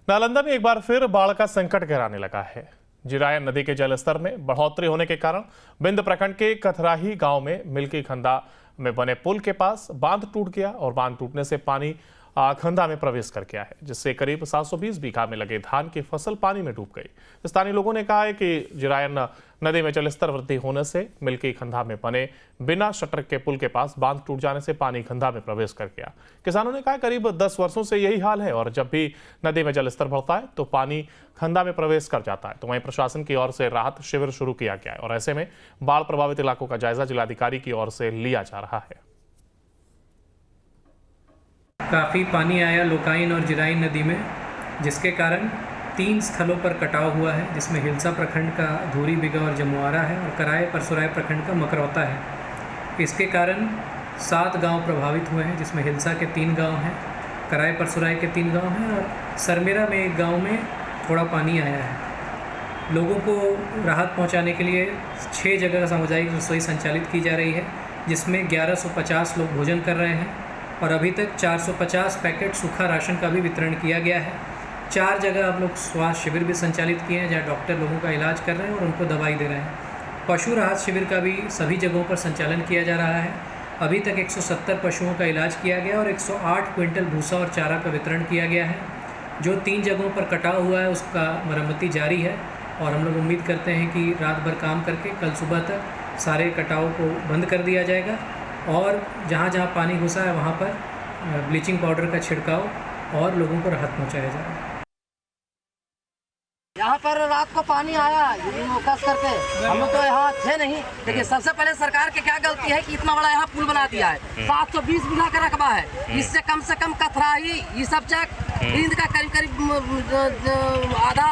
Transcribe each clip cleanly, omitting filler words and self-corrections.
नालंदा में एक बार फिर बाढ़ का संकट गहराने लगा है। जिरायन नदी के जलस्तर में बढ़ोतरी होने के कारण बिंद प्रखंड के कथराही गांव में मिल्की खंदा में बने पुल के पास बांध टूट गया और बांध टूटने से पानी खंदा में प्रवेश कर गया है, जिससे करीब 720 बीघा में लगे धान की फसल पानी में डूब गई। स्थानीय लोगों ने कहा है कि जिरायन नदी में जलस्तर वृद्धि होने से मिल्की खंदा में बने बिना शटर के पुल के पास बांध टूट जाने से पानी खंदा में प्रवेश कर गया। किसानों ने कहा करीब 10 वर्षों से यही हाल है और जब भी नदी में जलस्तर बढ़ता है तो पानी खंदा में प्रवेश कर जाता है। तो वहीं प्रशासन की ओर से राहत शिविर शुरू किया गया है और ऐसे में बाढ़ प्रभावित इलाकों का जायजा जिलाधिकारी की ओर से लिया जा रहा है। काफ़ी पानी आया लोकाइन और जिराइन नदी में, जिसके कारण 3 स्थलों पर कटाव हुआ है, जिसमें हिलसा प्रखंड का धूरी बिगा और जमुआरा है और कराए परसुराय प्रखंड का मकरौता है। इसके कारण 7 गांव प्रभावित हुए हैं, जिसमें हिलसा के 3 गांव हैं, कराए परसुराय के 3 गांव हैं और सरमेरा में एक गांव में थोड़ा पानी आया है। लोगों को राहत पहुंचाने के लिए 6 जगह सामुदायिक रसोई संचालित की जा रही है, जिसमें 1150 लोग भोजन कर रहे हैं और अभी तक 450 पैकेट सूखा राशन का भी वितरण किया गया है। 4 जगह हम लोग स्वास्थ्य शिविर भी संचालित किए हैं, जहाँ डॉक्टर लोगों का इलाज कर रहे हैं और उनको दवाई दे रहे हैं। पशु राहत शिविर का भी सभी जगहों पर संचालन किया जा रहा है। अभी तक 170 पशुओं का इलाज किया गया और 108 क्विंटल भूसा और चारा का वितरण किया गया है। जो 3 जगहों पर कटाव हुआ है उसका मरम्मती जारी है और हम लोग उम्मीद करते हैं कि रात भर काम करके कल सुबह तक सारे कटाव को बंद कर दिया जाएगा और जहाँ जहाँ पानी घुसा है वहाँ पर ब्लीचिंग पाउडर का छिड़काव और लोगों को राहत पहुँचाया जाएगा। यहाँ पर रात को पानी आया खास करके, हम लोग तो यहाँ थे नहीं। देखिए सबसे पहले सरकार की क्या गलती है कि इतना बड़ा यहाँ पुल बना दिया है। 720 बीघा का रकबा है, इससे कम से कम कथराही ये सब चक नींद का करीब करीब आधा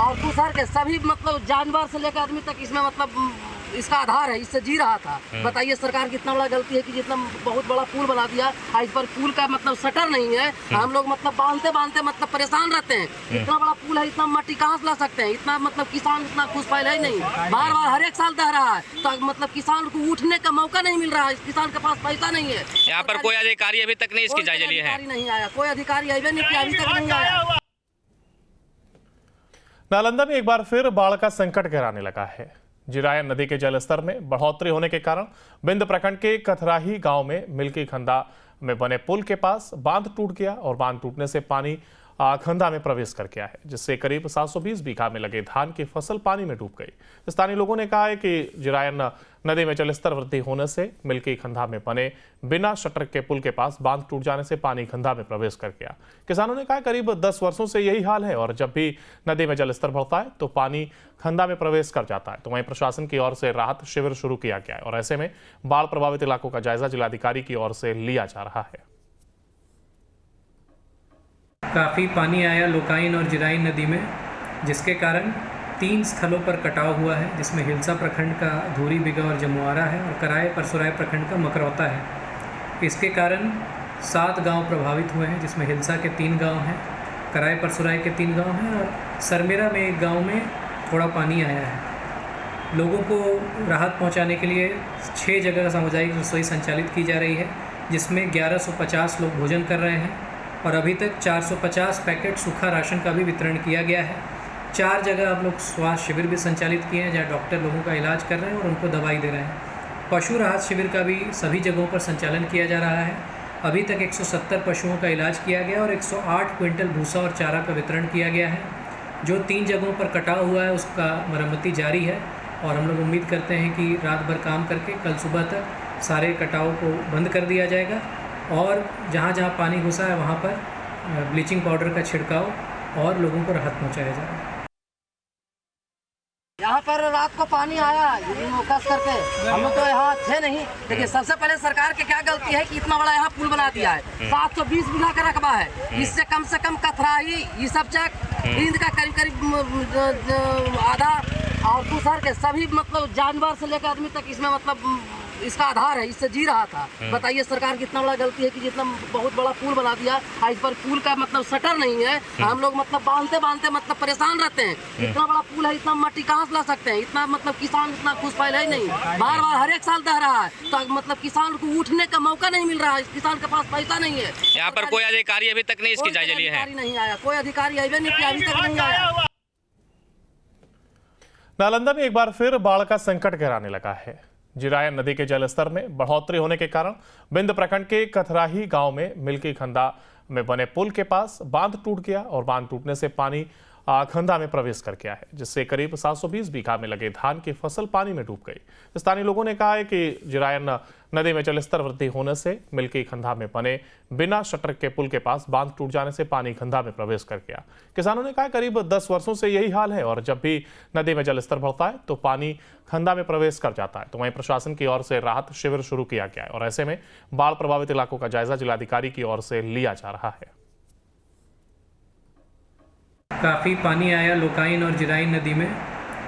और दूसर के सभी मतलब जानवर से लेकर आदमी तक इसमें मतलब इसका आधार है, इससे जी रहा था। बताइए सरकार की इतना बड़ा गलती है कि जितना बहुत बड़ा पुल बना दिया, इस पर पुल का मतलब शटर नहीं है। हम लोग मतलब बांधते बांधते मतलब परेशान रहते हैं। इतना बड़ा पुल है, इतना मट्टी कहाँ से ला सकते हैं? इतना मतलब किसान इतना खुश पहले ही नहीं, बार बार हर एक साल दह रहा है, तो मतलब किसान को उठने का मौका नहीं मिल रहा है। किसान के पास पैसा नहीं है। यहाँ पर कोई अधिकारी अभी तक नहीं इसकी जायजा लिए है? नहीं आया, कोई अधिकारी अभी नहीं किया, अभी तक नहीं आया। नालंदा में एक बार फिर बाढ़ का संकट गहराने लगा है। जिरायन नदी के जलस्तर में बढ़ोतरी होने के कारण बिंद प्रखंड के कथराही गांव में मिल्की खंदा में बने पुल के पास बांध टूट गया और बांध टूटने से पानी खंदा में प्रवेश कर गया है, जिससे करीब 720 बीघा में लगे धान की फसल पानी में डूब गई। स्थानीय लोगों ने कहा है कि जिरायन नदी में जलस्तर वृद्धि होने से मिल्की खंदा में बने बिना शटर के पुल के पास बांध टूट जाने से पानी खंदा में प्रवेश कर गया। किसानों ने कहा करीब 10 वर्षों से यही हाल है और जब भी नदी में जलस्तर बढ़ता है तो पानी खंदा में प्रवेश कर जाता है। तो वहीं प्रशासन की ओर से राहत शिविर शुरू किया गया है और ऐसे में बाढ़ प्रभावित इलाकों का जायजा जिलाधिकारी की ओर से लिया जा रहा है। काफ़ी पानी आया लोकाइन और जिराइन नदी में, जिसके कारण 3 स्थलों पर कटाव हुआ है, जिसमें हिलसा प्रखंड का धूरी बिगा और जमुआरा है और कराए परसुराय प्रखंड का मकरौता है। इसके कारण 7 गांव प्रभावित हुए हैं, जिसमें हिलसा के 3 गांव हैं, कराए परसुराय के 3 गांव हैं और सरमेरा में एक गांव में थोड़ा पानी आया है। लोगों को राहत पहुंचाने के लिए 6 जगह सामुदायिक रसोई संचालित की जा रही है, जिसमें 1150 लोग भोजन कर रहे हैं और अभी तक 450 पैकेट सूखा राशन का भी वितरण किया गया है। 4 जगह हम लोग स्वास्थ्य शिविर भी संचालित किए हैं, जहाँ डॉक्टर लोगों का इलाज कर रहे हैं और उनको दवाई दे रहे हैं। पशु राहत शिविर का भी सभी जगहों पर संचालन किया जा रहा है। अभी तक 170 पशुओं का इलाज किया गया और 108 क्विंटल भूसा और चारा का वितरण किया गया है। जो 3 जगहों पर कटाव हुआ है उसका मरम्मती जारी है और हम लोग उम्मीद करते हैं कि रात भर काम करके कल सुबह तक सारे कटाव को बंद कर दिया जाएगा और जहाँ जहाँ पानी घुसा है वहाँ पर ब्लीचिंग पाउडर का छिड़काव और लोगों को राहत पहुँचाया जाएगा। यहाँ पर रात को पानी आया खास करके, हम लोग तो यहाँ थे नहीं। देखिए सबसे पहले सरकार की क्या गलती है कि इतना बड़ा यहाँ पुल बना दिया है। 720 बीघा का रकबा है, इससे कम से कम कथराही ये सब चक नींद का करीब करीब आधा और दूसर के सभी मतलब जानवर से लेकर आदमी तक इसमें मतलब इसका आधार है, इससे जी रहा था। बताइए सरकार की इतना बड़ा गलती है कि जितना बहुत बड़ा पुल बना दिया, इस पर पुल का मतलब शटर नहीं है। हम लोग मतलब बांधते बांधते मतलब परेशान रहते हैं। इतना बड़ा पुल है, इतना मट्टी कहाँ से ला सकते हैं? इतना मतलब किसान इतना खुश फैल है नहीं, बार बार हर एक साल दह रहा है, तो मतलब किसान को उठने का मौका नहीं मिल रहा है। किसान के पास पैसा नहीं है। यहाँ पर कोई अधिकारी अभी तक नहीं इसकी जायजा लिए है। नहीं आया, कोई अधिकारी अभी नहीं किया, अभी तक नहीं आया। नालंदा में एक बार फिर बाढ़ का संकट गहराने लगा है। जिरायन नदी के जलस्तर में बढ़ोतरी होने के कारण बिंद प्रखंड के कथराही गांव में मिल्की खंदा में बने पुल के पास बांध टूट गया और बांध टूटने से पानी खंदा में प्रवेश कर गया है, जिससे करीब 720 बीघा में लगे धान की फसल पानी में डूब गई। स्थानीय लोगों ने कहा है कि जिरायन नदी में जलस्तर वृद्धि होने से मिल्की खंदा में बने बिना शटर के पुल के पास बांध टूट जाने से पानी खंदा में प्रवेश कर गया। किसानों ने कहा करीब 10 वर्षों से यही हाल है और जब भी नदी में जलस्तर बढ़ता है तो पानी खंदा में प्रवेश कर जाता है। तो वहीं प्रशासन की ओर से राहत शिविर शुरू किया गया है और ऐसे में बाढ़ प्रभावित इलाकों का जायजा जिलाधिकारी की ओर से लिया जा रहा है। काफ़ी पानी आया लोकाइन और जिराइन नदी में,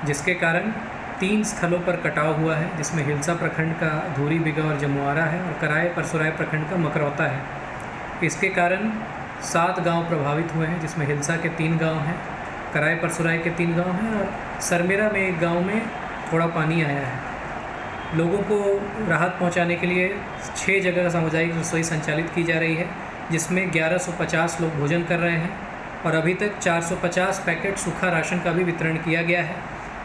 जिसके कारण 3 स्थलों पर कटाव हुआ है, जिसमें हिलसा प्रखंड का धूरी बिगा और जमुआरा है और कराए परसुराय प्रखंड का मकरौता है। इसके कारण 7 गांव प्रभावित हुए हैं, जिसमें हिलसा के 3 गांव हैं, कराए परसुराय के 3 गांव हैं और सरमेरा में एक गांव में थोड़ा पानी आया है। लोगों को राहत पहुंचाने के लिए 6 जगह सामुदायिक रसोई संचालित की जा रही है, जिसमें 1150 लोग भोजन कर रहे हैं और अभी तक 450 पैकेट सूखा राशन का भी वितरण किया गया है।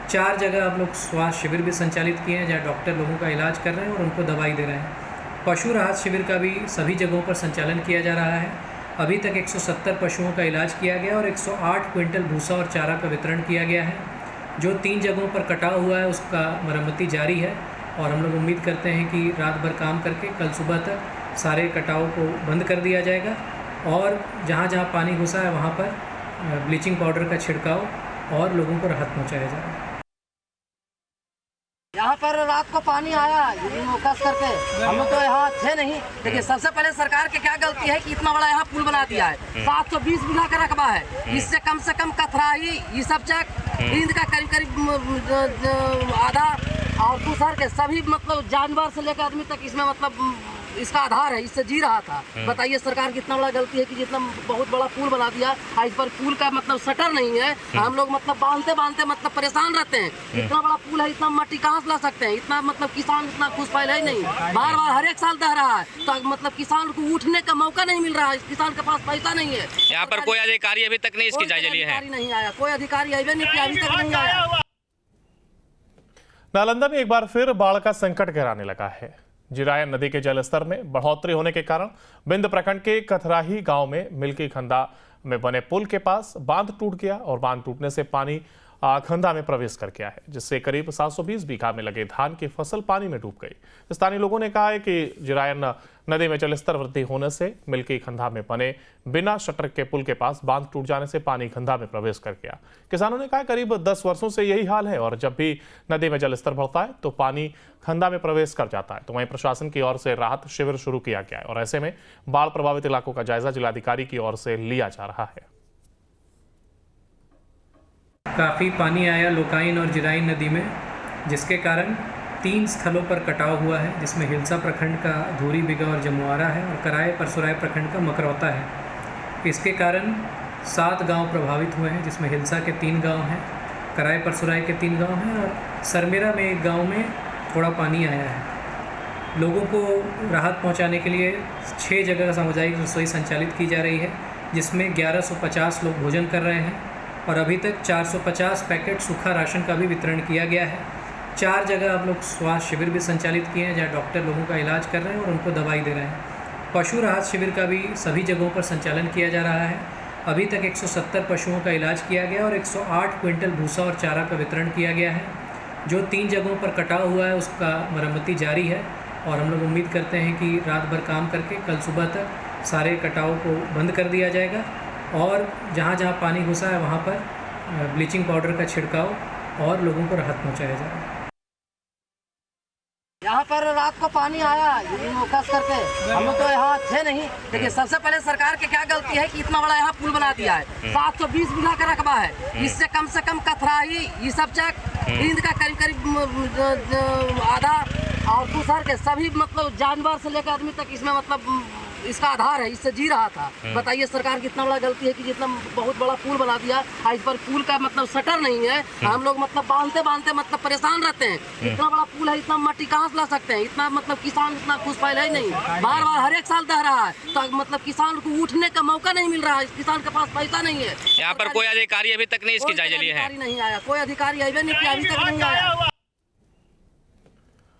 4 जगह आप लोग स्वास्थ्य शिविर भी संचालित किए हैं, जहाँ डॉक्टर लोगों का इलाज कर रहे हैं और उनको दवाई दे रहे हैं। पशु राहत शिविर का भी सभी जगहों पर संचालन किया जा रहा है। अभी तक 170 पशुओं का इलाज किया गया और 108 क्विंटल भूसा और चारा का वितरण किया गया है। जो 3 जगहों पर कटाव हुआ है उसका मरम्मती जारी है और हम लोग उम्मीद करते हैं कि रात भर काम करके कल सुबह तक सारे कटाव को बंद कर दिया जाएगा और जहाँ जहाँ पानी घुसा है वहाँ पर ब्लीचिंग पाउडर का छिड़काव और लोगों को राहत पहुँचाया जाएगा। यहाँ पर रात को पानी आया कस करके, हम लोग तो यहाँ थे नहीं। देखिए सबसे पहले सरकार की क्या गलती है कि इतना बड़ा यहाँ पुल बना दिया है। 720 बीघा का रकबा है, इससे कम से कम कथराही ये सब चक नींद का करीब करीब आधा और दूसर के सभी मतलब जानवर से लेकर आदमी तक इसमें मतलब इसका आधार है, इससे जी रहा था। बताइए सरकार की इतना बड़ा गलती है कि जितना बहुत बड़ा पुल बना दिया, इस पर पुल का मतलब शटर नहीं है। हम लोग मतलब बांधते बांधते मतलब परेशान रहते हैं। इतना बड़ा पुल है, इतना मट्टी कहाँ से ला सकते हैं? इतना मतलब किसान इतना खुश फैल है नहीं, बार बार हर एक साल दह रहा है, तो मतलब किसान को उठने का मौका नहीं मिल रहा है। किसान के पास पैसा नहीं है। यहाँ पर कोई अधिकारी अभी तक नहीं इसकी जायजा लिए है। नहीं आया, कोई अधिकारी अभी नहीं किया, अभी तक नहीं आया। नालंदा में एक बार फिर बाढ़ का संकट गहराने लगा है। जिरायन नदी के जलस्तर में बढ़ोतरी होने के कारण बिंद प्रखंड के कथराही गांव में मिल्की खंदा में बने पुल के पास बांध टूट गया और बांध टूटने से पानी खंदा में प्रवेश कर गया है, जिससे करीब 720 बीघा में लगे धान की फसल पानी में डूब गई। स्थानीय लोगों ने कहा है कि जिरायन नदी में जलस्तर वृद्धि होने से मिल्की खंदा में बने बिना शटर के पुल के पास बांध टूट जाने से पानी खंदा में प्रवेश कर गया। किसानों ने कहा करीब 10 वर्षों से यही हाल है और जब भी नदी में जलस्तर बढ़ता है तो पानी खंदा में प्रवेश कर जाता है। तो वहीं प्रशासन की ओर से राहत शिविर शुरू किया गया है और ऐसे में बाढ़ प्रभावित इलाकों का जायजा जिलाधिकारी की ओर से लिया जा रहा है। काफ़ी पानी आया लोकाइन और जिराइन नदी में, जिसके कारण 3 स्थलों पर कटाव हुआ है, जिसमें हिलसा प्रखंड का धूरी बिगा और जमुआरा है और कराए परसुराय प्रखंड का मकरौता है। इसके कारण 7 गांव प्रभावित हुए हैं, जिसमें हिलसा के 3 गांव हैं, कराए परसुराय के 3 गांव हैं और सरमेरा में एक गांव में थोड़ा पानी आया है। लोगों को राहत पहुंचाने के लिए 6 जगह सामुदायिक रसोई संचालित की जा रही है, जिसमें 1150 लोग भोजन कर रहे हैं और अभी तक 450 पैकेट सूखा राशन का भी वितरण किया गया है। 4 जगह आप लोग स्वास्थ्य शिविर भी संचालित किए हैं, जहाँ डॉक्टर लोगों का इलाज कर रहे हैं और उनको दवाई दे रहे हैं। पशु राहत शिविर का भी सभी जगहों पर संचालन किया जा रहा है। अभी तक 170 पशुओं का इलाज किया गया और 108 क्विंटल भूसा और चारा का वितरण किया गया है। जो 3 जगहों पर कटाव हुआ है उसका मरम्मती जारी है और हम लोग उम्मीद करते हैं कि रात भर काम करके कल सुबह तक सारे कटाव को बंद कर दिया जाएगा और जहाँ जहाँ पानी घुसा है वहाँ पर ब्लीचिंग पाउडर का छिड़काव और लोगों को राहत पहुँचाया जाएगा। यहाँ पर रात को पानी आया कस करके, हम लोग तो यहाँ थे नहीं। देखिए सबसे पहले सरकार की क्या गलती है कि इतना बड़ा यहाँ पुल बना दिया है। 720 बीघा का रकबा है, इससे कम से कम कथराही ये सब चक नींद का करीब करीब आधा और दूसर के सभी मतलब जानवर से लेकर आदमी तक इसमें मतलब इसका आधार है, इससे जी रहा था। बताइए सरकार की इतना बड़ा गलती है कि जितना बहुत बड़ा पुल बना दिया, इस पर पुल का मतलब शटर नहीं है। हम लोग मतलब बांधते बांधते मतलब परेशान रहते हैं। इतना बड़ा पुल है, इतना मट्टी कहाँ से ला सकते हैं? इतना मतलब किसान इतना खुश पहले ही नहीं, बार बार हर एक साल दह रहा है, तो मतलब किसान को उठने का मौका नहीं मिल रहा है। किसान के पास पैसा नहीं है। यहाँ पर कोई अधिकारी अभी तक नहीं इसकी जायजा लिए हैं। नहीं आया, कोई अधिकारी अभी नहीं किया, अभी तक नहीं आया।